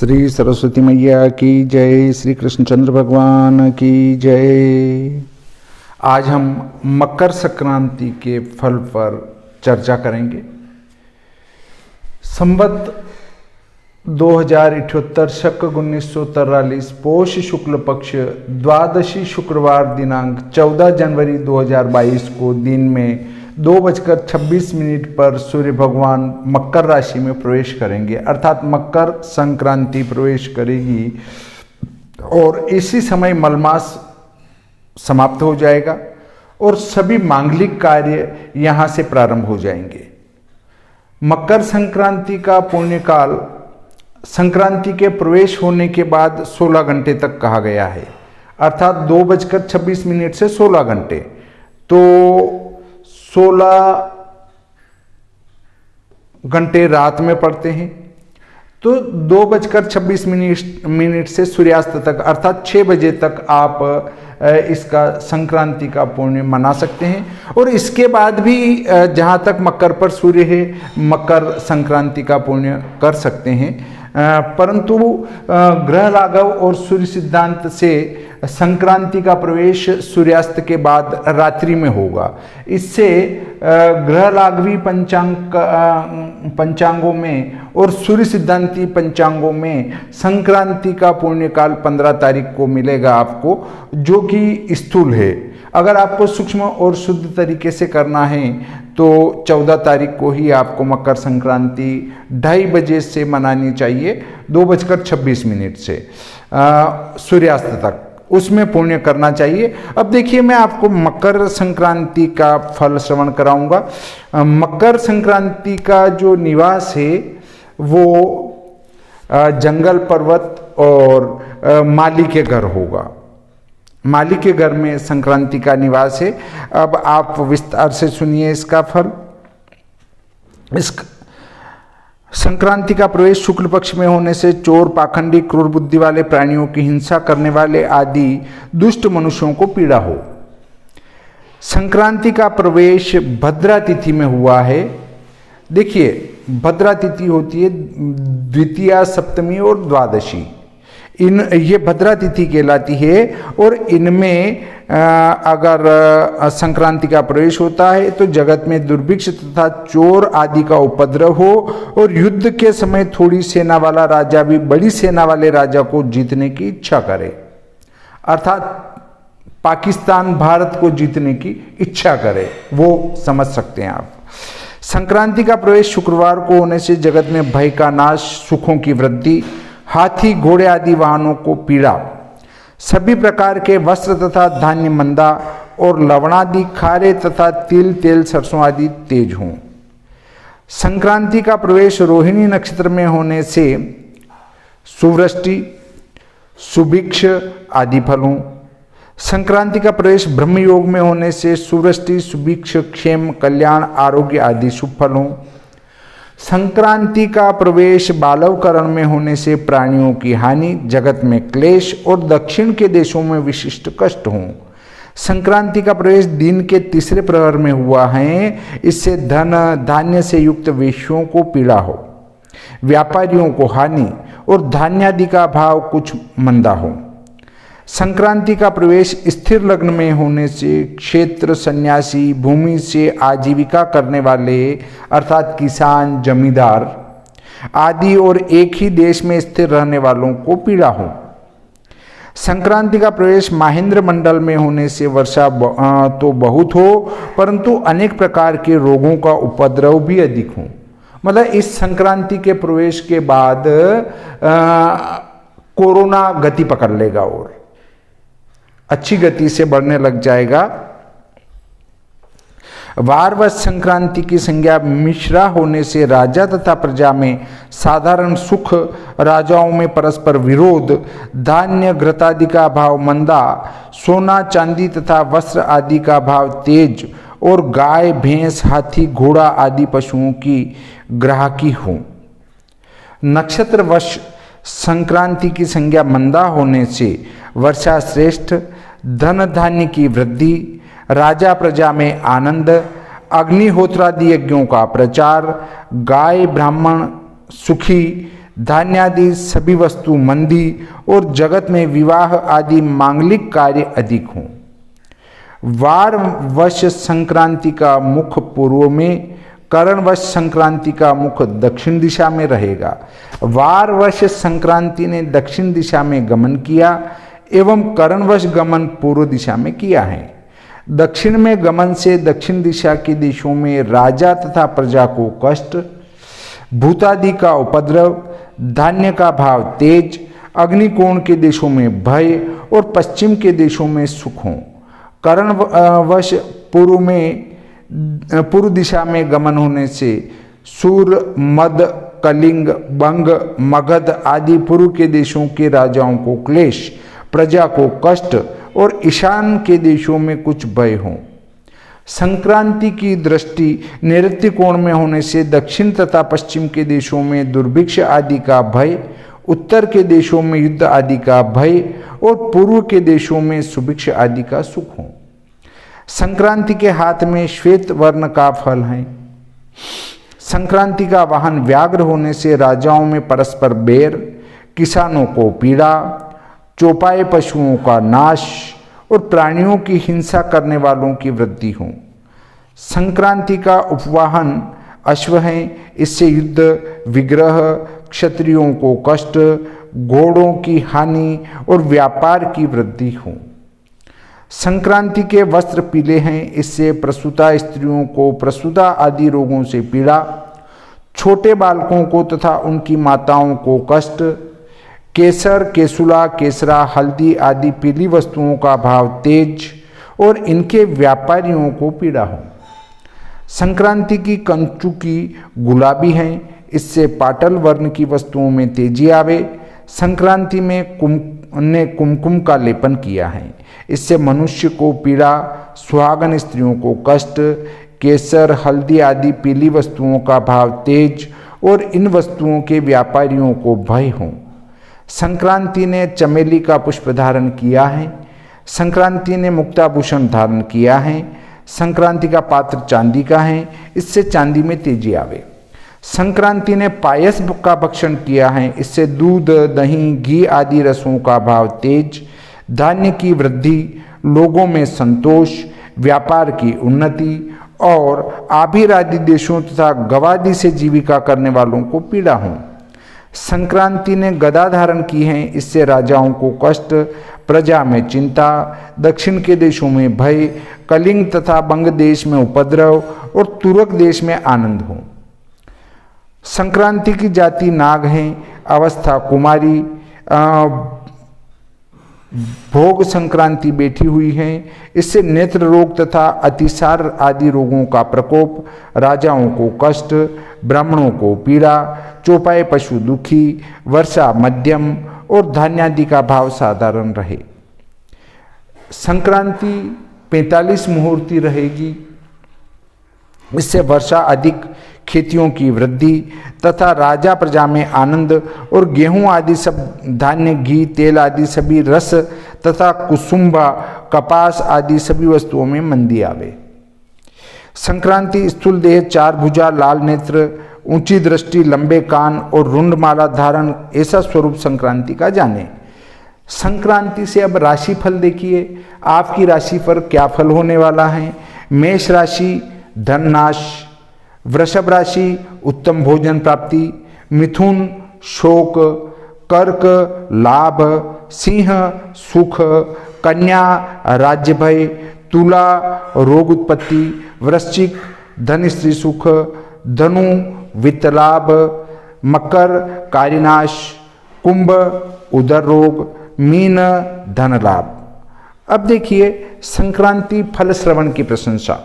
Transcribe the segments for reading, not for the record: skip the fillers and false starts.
श्री सरस्वती मैया की जय, श्री कृष्णचंद्र भगवान की जय। आज हम मकर संक्रांति के फल पर चर्चा करेंगे। संवत 2078 शक 1943 पौष शुक्ल पक्ष द्वादशी शुक्रवार दिनांक 14 जनवरी 2022 को दिन में 2:26 पर सूर्य भगवान मकर राशि में प्रवेश करेंगे, अर्थात मकर संक्रांति प्रवेश करेगी और इसी समय मलमास समाप्त हो जाएगा और सभी मांगलिक कार्य यहां से प्रारंभ हो जाएंगे। मकर संक्रांति का पुण्यकाल संक्रांति के प्रवेश होने के बाद 16 घंटे तक कहा गया है, अर्थात 2:26 से 16 घंटे। तो 16 घंटे रात में पड़ते हैं, तो 2:26 से सूर्यास्त तक अर्थात 6 बजे तक आप इसका संक्रांति का पुण्य मना सकते हैं। और इसके बाद भी जहां तक मकर पर सूर्य है मकर संक्रांति का पुण्य कर सकते हैं, परंतु ग्रह लाघव और सूर्य सिद्धांत से संक्रांति का प्रवेश सूर्यास्त के बाद रात्रि में होगा। इससे ग्रह लाघवी पंचांगों में और सूर्य सिद्धांती पंचांगों में संक्रांति का पुण्यकाल 15 तारीख को मिलेगा आपको, जो कि स्थूल है। अगर आपको सूक्ष्म और शुद्ध तरीके से करना है तो 14 तारीख को ही आपको मकर संक्रांति 2:30 बजे से मनानी चाहिए, 2:26 से सूर्यास्त तक, उसमें पुण्य करना चाहिए। अब देखिए, मैं आपको मकर संक्रांति का फल श्रवण कराऊंगा। मकर संक्रांति का जो निवास है वो जंगल, पर्वत और माली के घर होगा। माली के घर में संक्रांति का निवास है। अब आप विस्तार से सुनिए इसका फल। इस संक्रांति का प्रवेश शुक्ल पक्ष में होने से चोर, पाखंडी, क्रूर बुद्धि वाले प्राणियों की हिंसा करने वाले आदि दुष्ट मनुष्यों को पीड़ा हो। संक्रांति का प्रवेश भद्रा तिथि में हुआ है। देखिए, भद्रा तिथि होती है द्वितीया, सप्तमी और द्वादशी। ये भद्रा तिथि कहलाती है और इनमें अगर संक्रांति का प्रवेश होता है तो जगत में दुर्भिक्ष तथा चोर आदि का उपद्रव हो और युद्ध के समय थोड़ी सेना वाला राजा भी बड़ी सेना वाले राजा को जीतने की इच्छा करे, अर्थात पाकिस्तान भारत को जीतने की इच्छा करे, वो समझ सकते हैं आप। संक्रांति का प्रवेश शुक्रवार को होने से जगत में भय का नाश, सुखों की वृद्धि, हाथी, घोड़े आदि वाहनों को पीड़ा, सभी प्रकार के वस्त्र तथा धान्य मंदा और लवणादि, खारे तथा तिल, तेल, सरसों आदि तेज हों। संक्रांति का प्रवेश रोहिणी नक्षत्र में होने से सुवृष्टि, सुभिक्ष आदि फल हों। संक्रांति का प्रवेश ब्रह्म योग में होने से सुवृष्टि, सुभिक्ष, क्षेम, कल्याण, आरोग्य आदि शुभ फल हों। संक्रांति का प्रवेश बालवकरण में होने से प्राणियों की हानि, जगत में क्लेश और दक्षिण के देशों में विशिष्ट कष्ट हों। संक्रांति का प्रवेश दिन के तीसरे प्रहर में हुआ है, इससे धन धान्य से युक्त वेश्यों को पीड़ा हो, व्यापारियों को हानि और धान्यादि का भाव कुछ मंदा हो। संक्रांति का प्रवेश स्थिर लग्न में होने से क्षेत्र, सन्यासी, भूमि से आजीविका करने वाले अर्थात किसान, जमींदार आदि और एक ही देश में स्थिर रहने वालों को पीड़ा हो। संक्रांति का प्रवेश महेंद्र मंडल में होने से वर्षा तो बहुत हो, परंतु अनेक प्रकार के रोगों का उपद्रव भी अधिक हो। मतलब इस संक्रांति के प्रवेश के बाद कोरोना गति पकड़ लेगा और अच्छी गति से बढ़ने लग जाएगा। वारवश संक्रांति की संज्ञा मिश्रा होने से राजा तथा प्रजा में साधारण सुख, राजाओं में परस्पर विरोध, धान्य घृतादि का भाव मंदा, सोना चांदी तथा वस्त्र आदि का भाव तेज और गाय, भैंस, हाथी, घोड़ा आदि पशुओं की ग्राहकी हो। नक्षत्रवश संक्रांति की संज्ञा मंदा होने से वर्षा श्रेष्ठ, धन धान्य की वृद्धि, राजा प्रजा में आनंद, अग्निहोत्रादि यज्ञों का प्रचार, गाय ब्राह्मण सुखी, धान्य आदि सभी वस्तु मंदी और जगत में विवाह आदि मांगलिक कार्य अधिक हों। वार वश संक्रांति का मुख पूर्व में, करणवश संक्रांति का मुख दक्षिण दिशा में रहेगा। वारवश संक्रांति ने दक्षिण दिशा में गमन किया एवं करणवश गमन पूर्व दिशा में किया है। दक्षिण में गमन से दक्षिण दिशा के देशों में राजा तथा प्रजा को कष्ट, भूतादि का उपद्रव, धान्य का भाव तेज, अग्निकोण के देशों में भय और पश्चिम के देशों में सुख हो। करणवश पूर्व दिशा में गमन होने से सूर, मद, कलिंग, बंग, मगध आदि पूर्व के देशों के राजाओं को क्लेश, प्रजा को कष्ट और ईशान के देशों में कुछ भय हो। संक्रांति की दृष्टि नैऋत्य कोण में होने से दक्षिण तथा पश्चिम के देशों में दुर्भिक्ष आदि का भय, उत्तर के देशों में युद्ध आदि का भय और पूर्व के देशों में सुभिक्ष आदि का सुख हो। संक्रांति के हाथ में श्वेत वर्ण का फल है। संक्रांति का वाहन व्याघ्र होने से राजाओं में परस्पर बैर, किसानों को पीड़ा, चौपाए पशुओं का नाश और प्राणियों की हिंसा करने वालों की वृद्धि हो। संक्रांति का उपवाहन अश्व है, इससे युद्ध, विग्रह, क्षत्रियों को कष्ट, घोड़ों की हानि और व्यापार की वृद्धि हो। संक्रांति के वस्त्र पीले हैं, इससे प्रसूता स्त्रियों को प्रसूता आदि रोगों से पीड़ा, छोटे बालकों को तथा उनकी माताओं को कष्ट, केसर, केसुला, केसरा, हल्दी आदि पीली वस्तुओं का भाव तेज और इनके व्यापारियों को पीड़ा हो। संक्रांति की कंचुकी गुलाबी हैं, इससे पाटल वर्ण की वस्तुओं में तेजी आवे। संक्रांति में कुमकुम का लेपन किया है, इससे मनुष्य को पीड़ा, सुहागन स्त्रियों को कष्ट। केसर, हल्दी आदि पीली वस्तुओं का भाव तेज और इन वस्तुओं के व्यापारियों को भय हो। संक्रांति ने चमेली का पुष्प धारण किया है। संक्रांति ने मुक्ताभूषण धारण किया है। संक्रांति का पात्र चांदी का है, इससे चांदी में तेजी आवे। संक्रांति ने पायस का भक्षण किया है, इससे दूध, दही, घी आदि रसों का भाव तेज, धान्य की वृद्धि, लोगों में संतोष, व्यापार की उन्नति और आभिर आदि देशों तथा गवादि से जीविका करने वालों को पीड़ा हो। संक्रांति ने गदा धारण की है, इससे राजाओं को कष्ट, प्रजा में चिंता, दक्षिण के देशों में भय, कलिंग तथा बंग देश में उपद्रव और तुरक देश में आनंद हो। संक्रांति की जाति नाग है, अवस्था कुमारी, भोग संक्रांति बैठी हुई है, इससे नेत्र रोग तथा अतिसार आदि रोगों का प्रकोप, राजाओं को कष्ट, ब्राह्मणों को पीड़ा, चौपाए पशु दुखी, वर्षा मध्यम और धान्यादि का भाव साधारण रहे। संक्रांति 45 मुहूर्ती रहेगी, इससे वर्षा अधिक, खेतियों की वृद्धि तथा राजा प्रजा में आनंद और गेहूं आदि सब धान्य, घी, तेल आदि सभी रस तथा कुसुम्बा, कपास आदि सभी वस्तुओं में मंदी आवे। संक्रांति स्थूल देह, चार भुजा, लाल नेत्र, ऊंची दृष्टि, लंबे कान और रुंड माला धारण, ऐसा स्वरूप संक्रांति का जाने। संक्रांति से अब राशि फल देखिए, आपकी राशि पर क्या फल होने वाला है। मेष राशि धन नाश, वृषभ राशि उत्तम भोजन प्राप्ति, मिथुन शोक, कर्क लाभ, सिंह सुख, कन्या राज्य भय, तुला रोग उत्पत्ति, वृश्चिक धन स्त्री सुख, धनु वित्त लाभ, मकर कार्यनाश, कुंभ उदर रोग, मीन धन लाभ। अब देखिए संक्रांति फल श्रवण की प्रशंसा।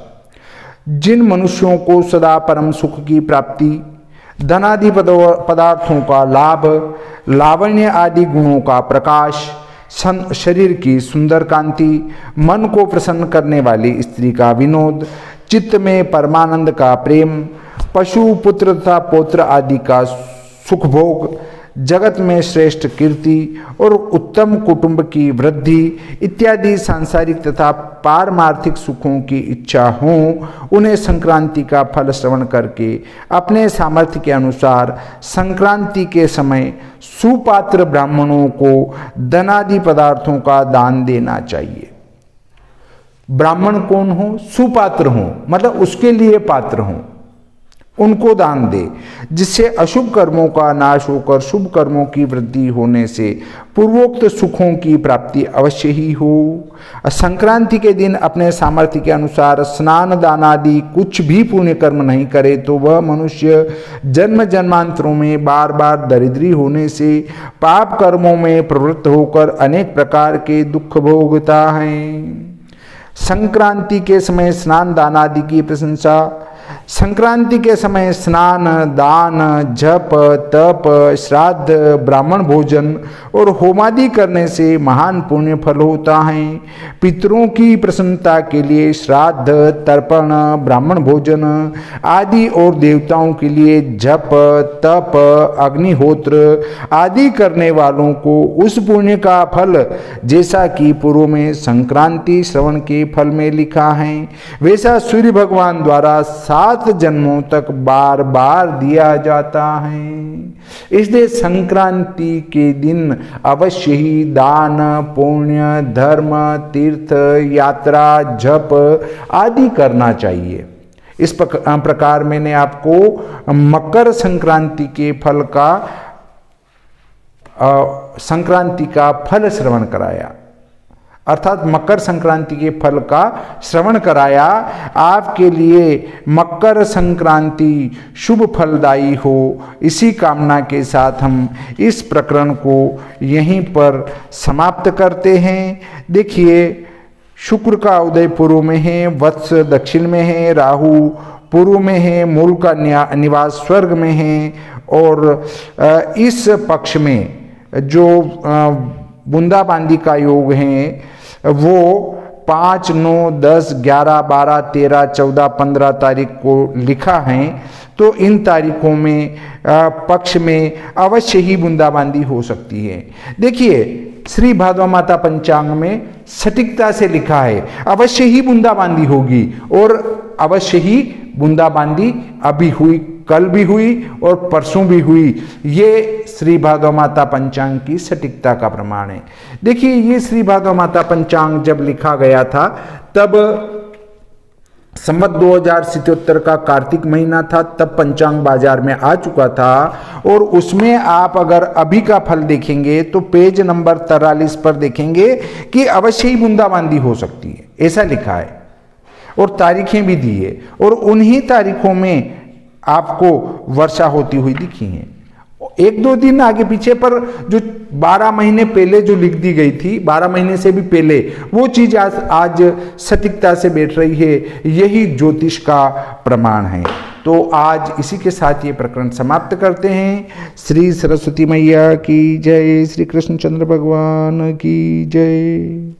जिन मनुष्यों को सदा परम सुख की प्राप्ति, धनादि पदार्थों का लाभ, लावण्य आदि गुणों का प्रकाश, शरीर की सुंदर कांति, मन को प्रसन्न करने वाली स्त्री का विनोद, चित्त में परमानंद का प्रेम, पशु पुत्र तथा पौत्र आदि का सुख भोग, जगत में श्रेष्ठ कीर्ति और उत्तम कुटुंब की वृद्धि इत्यादि सांसारिक तथा पारमार्थिक सुखों की इच्छा हो, उन्हें संक्रांति का फल श्रवण करके अपने सामर्थ्य के अनुसार संक्रांति के समय सुपात्र ब्राह्मणों को धनादि पदार्थों का दान देना चाहिए। ब्राह्मण कौन हो? सुपात्र हो, मतलब उसके लिए पात्र हो, उनको दान दे, जिससे अशुभ कर्मों का नाश होकर शुभ कर्मों की वृद्धि होने से पूर्वोक्त सुखों की प्राप्ति अवश्य ही हो। संक्रांति के दिन अपने सामर्थ्य के अनुसार स्नान दान आदि कुछ भी पुण्य कर्म नहीं करे तो वह मनुष्य जन्म जन्मांतरों में बार बार दरिद्री होने से पाप कर्मों में प्रवृत्त होकर अनेक प्रकार के दुख भोगता है। संक्रांति के समय स्नान दान आदि की प्रशंसा। संक्रांति के समय स्नान दान जप तप श्राद्ध ब्राह्मण भोजन और होमादि करने से महान पुण्य फल होता है। पितरों की प्रसन्नता के लिए श्राद्ध तर्पण ब्राह्मण भोजन आदि और देवताओं के लिए जप तप अग्निहोत्र आदि करने वालों को उस पुण्य का फल, जैसा कि पूर्व में संक्रांति श्रवण के फल में लिखा है, वैसा सूर्य भगवान द्वारा 7 जन्मों तक बार बार दिया जाता है। इसलिए संक्रांति के दिन अवश्य ही दान पुण्य धर्म तीर्थ यात्रा जप आदि करना चाहिए। इस प्रकार मैंने आपको मकर संक्रांति के फल का संक्रांति का फल श्रवण कराया, अर्थात मकर संक्रांति के फल का श्रवण कराया। आपके लिए मकर संक्रांति शुभ फलदायी हो, इसी कामना के साथ हम इस प्रकरण को यहीं पर समाप्त करते हैं। देखिए, शुक्र का उदय पूर्व में है, वत्स दक्षिण में है, राहु पूर्व में है, मूल का निवास स्वर्ग में है, और इस पक्ष में जो बूंदाबांदी का योग है वो 5, 9, 10, 11, 12, 13, 14, 15 तारीख को लिखा है। तो इन तारीखों में पक्ष में अवश्य ही बूंदाबांदी हो सकती है। देखिए, श्री भादवा माता पंचांग में सटीकता से लिखा है अवश्य ही बूंदाबांदी होगी, और अवश्य ही बूंदाबांदी अभी हुई, कल भी हुई और परसों भी हुई। ये श्री भादवा माता पंचांग की सटीकता का प्रमाण है। देखिए, ये श्री भादवा माता पंचांग जब लिखा गया था तब संवत 2077 का कार्तिक महीना था, तब पंचांग बाजार में आ चुका था, और उसमें आप अगर अभी का फल देखेंगे तो पेज नंबर 43 पर देखेंगे कि अवश्य ही बूंदाबांदी हो सकती है, ऐसा लिखा है, और तारीखें भी दी है, और उन्हीं तारीखों में आपको वर्षा होती हुई दिखी है। 1-2 दिन आगे पीछे पर जो 12 महीने पहले जो लिख दी गई थी, 12 महीने से भी पहले, वो चीज आज सटीकता से बैठ रही है। यही ज्योतिष का प्रमाण है। तो आज इसी के साथ ये प्रकरण समाप्त करते हैं। श्री सरस्वती मैया की जय, श्री कृष्णचंद्र भगवान की जय।